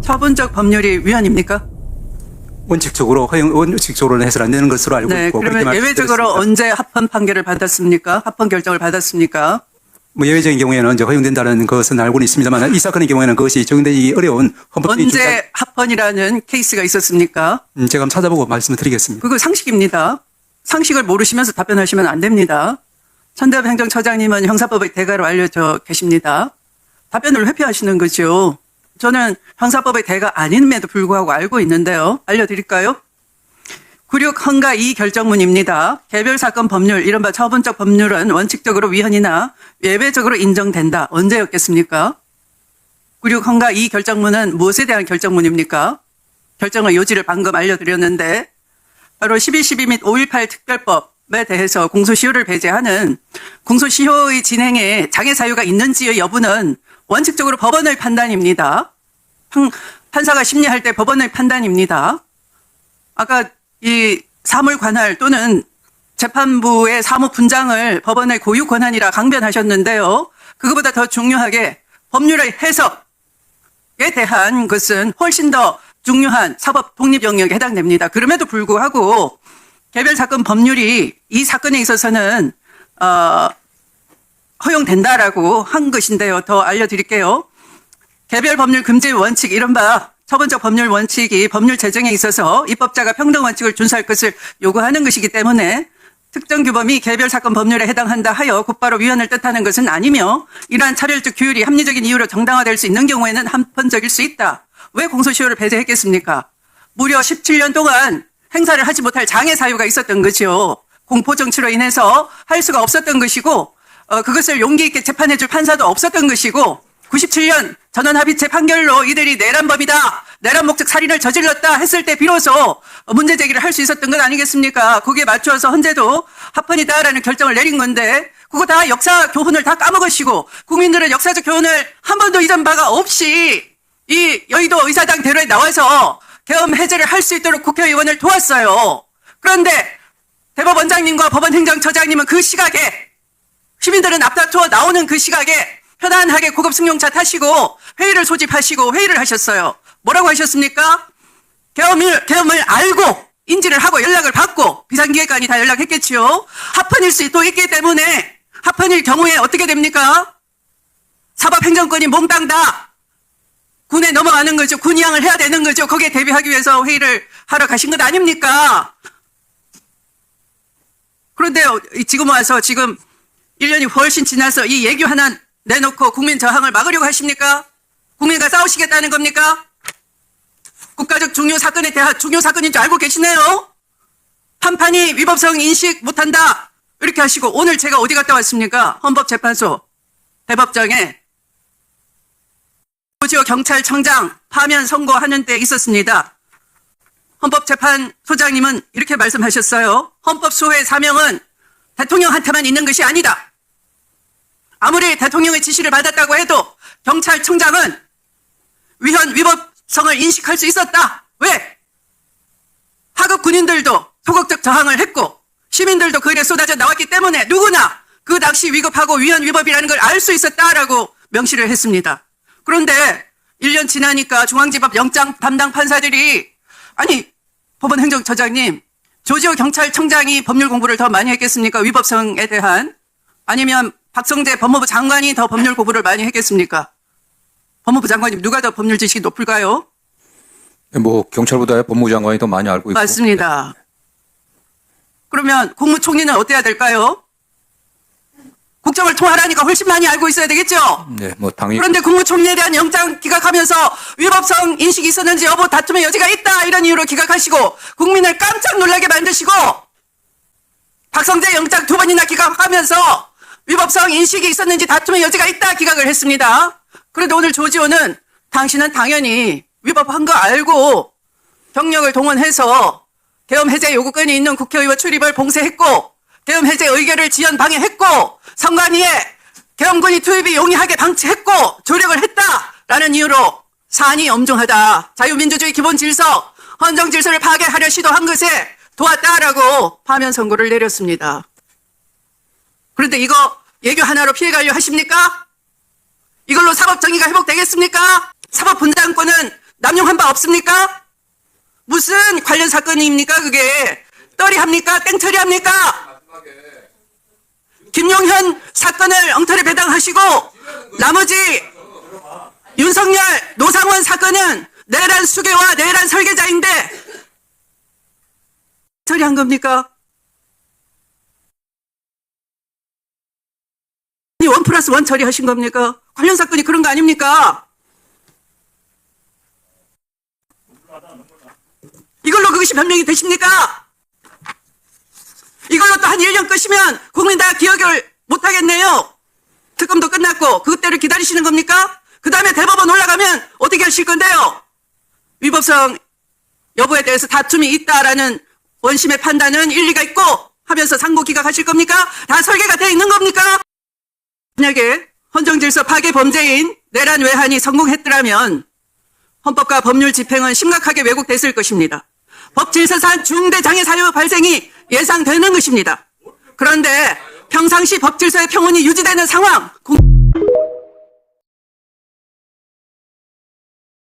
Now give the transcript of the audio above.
처분적 법률이 위헌입니까? 원칙적으로는 해서는 안 되는 것으로 알고 네, 있고. 그러면 예외적으로 언제 합헌 판결을 받았습니까? 합헌 결정을 받았습니까? 뭐 예외적인 경우에는 이제 허용된다는 것은 알고는 있습니다만 이 사건의 경우에는 그것이 적용되기 어려운 헌법적인 언제 합헌이라는 케이스가 있었습니까? 제가 한번 찾아보고 말씀을 드리겠습니다. 그거 상식입니다. 상식을 모르시면서 답변하시면 안 됩니다. 천대엽 행정처장님은 형사법의 대가로 알려져 계십니다. 답변을 회피하시는 거죠. 저는 형사법의 대가 아님에도 불구하고 알고 있는데요. 알려드릴까요? 96 헌가 2 결정문입니다. 개별 사건 법률, 이른바 처분적 법률은 원칙적으로 위헌이나 예외적으로 인정된다. 언제였겠습니까? 96 헌가 2 결정문은 무엇에 대한 결정문입니까? 결정의 요지를 방금 알려드렸는데 바로 12.12 및 5.18 특별법에 대해서 공소시효를 배제하는 공소시효의 진행에 장애 사유가 있는지의 여부는 원칙적으로 법원의 판단입니다. 판사가 심리할 때 법원의 판단입니다. 아까 이 사물관할 또는 재판부의 사무분장을 법원의 고유 권한이라 강변하셨는데요. 그것보다 더 중요하게 법률의 해석에 대한 것은 훨씬 더 중요한 사법 독립 영역에 해당됩니다. 그럼에도 불구하고 개별 사건 법률이 이 사건에 있어서는 허용된다라고 한 것인데요. 더 알려드릴게요. 개별 법률 금지 원칙, 이른바 처분적 법률 원칙이 법률 제정에 있어서 입법자가 평등 원칙을 준수할 것을 요구하는 것이기 때문에 특정 규범이 개별 사건 법률에 해당한다 하여 곧바로 위헌을 뜻하는 것은 아니며 이러한 차별적 규율이 합리적인 이유로 정당화될 수 있는 경우에는 한편적일 수 있다. 왜 공소시효를 배제했겠습니까? 무려 17년 동안 행사를 하지 못할 장애 사유가 있었던 거죠. 공포 정치로 인해서 할 수가 없었던 것이고 그것을 용기 있게 재판해줄 판사도 없었던 것이고 97년 전원합의체 판결로 이들이 내란범이다, 내란 목적 살인을 저질렀다 했을 때 비로소 문제 제기를 할 수 있었던 것 아니겠습니까? 거기에 맞추어서 헌재도 합헌이다라는 결정을 내린 건데 그거 다 역사 교훈을 다 까먹으시고 국민들은 역사적 교훈을 한 번도 잊은 바가 없이 이 여의도 의사당 대로에 나와서 계엄 해제를 할 수 있도록 국회의원을 도왔어요. 그런데 대법원장님과 법원행정처장님은 그 시각에 시민들은 앞다투어 나오는 그 시각에 편안하게 고급 승용차 타시고 회의를 소집하시고 회의를 하셨어요. 뭐라고 하셨습니까? 계엄을 알고 인지를 하고 연락을 받고 비상기획관이 다 연락했겠지요. 합헌일 수도 있기 때문에 합헌일 경우에 어떻게 됩니까? 사법행정권이 몽땅 다 군에 넘어가는 거죠. 군의항을 해야 되는 거죠. 거기에 대비하기 위해서 회의를 하러 가신 것 아닙니까? 그런데요, 지금 와서 지금 1년이 훨씬 지나서 이 얘기 하나 내놓고 국민 저항을 막으려고 하십니까? 국민과 싸우시겠다는 겁니까? 국가적 중요 사건에 대한 중요 사건인 줄 알고 계시네요? 판판이 위법성 인식 못한다. 이렇게 하시고 오늘 제가 어디 갔다 왔습니까? 헌법재판소 대법정에 조지호 경찰청장 파면 선고하는 데 있었습니다. 헌법재판소장님은 이렇게 말씀하셨어요. 헌법소의 사명은 대통령한테만 있는 것이 아니다. 아무리 대통령의 지시를 받았다고 해도 경찰청장은 위법성을 인식할 수 있었다. 왜? 하급 군인들도 소극적 저항을 했고 시민들도 그 일에 쏟아져 나왔기 때문에 누구나 그 낚시 위급하고 위헌 위법이라는 걸 알 수 있었다라고 명시를 했습니다. 그런데 1년 지나니까 중앙지법 영장 담당 판사들이 아니 법원행정처장님 조지호 경찰청장이 법률 공부를 더 많이 했겠습니까? 위법성에 대한. 아니면 박성재 법무부 장관이 더 법률 공부를 많이 했겠습니까? 법무부 장관님 누가 더 법률 지식이 높을까요? 뭐 경찰보다 법무부 장관이 더 많이 알고 있고. 맞습니다. 그러면 국무총리는 어때야 될까요? 국정을 통할하니까 훨씬 많이 알고 있어야 되겠죠? 네, 뭐 당연히. 그런데 국무총리에 대한 영장 기각하면서 위법성 인식이 있었는지 여부 다툼의 여지가 있다 이런 이유로 기각하시고 국민을 깜짝 놀라게 만드시고 박성재 영장 2번이나 기각하면서 위법성 인식이 있었는지 다툼의 여지가 있다 기각을 했습니다. 그런데 오늘 조지호는 당신은 당연히 위법한 거 알고 경력을 동원해서 계엄 해제 요구권이 있는 국회의원 출입을 봉쇄했고 계엄 해제 의결을 지연 방해했고 선관위에 계엄군이 투입이 용이하게 방치했고 조력을 했다라는 이유로 사안이 엄중하다. 자유민주주의 기본 질서, 헌정 질서를 파괴하려 시도한 것에 도왔다라고 파면 선고를 내렸습니다. 그런데 이거 예교 하나로 피해가려 하십니까? 이걸로 사법 정의가 회복되겠습니까? 사법 분당권은 남용한 바 없습니까? 무슨 관련 사건입니까 그게? 떨이 합니까? 땡처리 합니까? 김용현 사건을 엉터리 배당하시고 나머지 윤석열, 노상원 사건은 내란 수괴와 내란 설계자인데 처리한 겁니까? 아니 1+1 처리하신 겁니까? 관련 사건이 그런 거 아닙니까? 이걸로 그것이 변명이 되십니까? 이걸로 또 한 1년 끄시면 국민 다 기억을 못하겠네요. 특검도 끝났고 그때를 기다리시는 겁니까? 그 다음에 대법원 올라가면 어떻게 하실 건데요? 위법성 여부에 대해서 다툼이 있다라는 원심의 판단은 일리가 있고 하면서 상고 기각하실 겁니까? 다 설계가 돼 있는 겁니까? 만약에 헌정질서 파괴 범죄인 내란 외환이 성공했더라면 헌법과 법률 집행은 심각하게 왜곡됐을 것입니다. 법질서상 중대 장애 사유 발생이 예상되는 것입니다. 그런데 평상시 법질서의 평온이 유지되는 상황,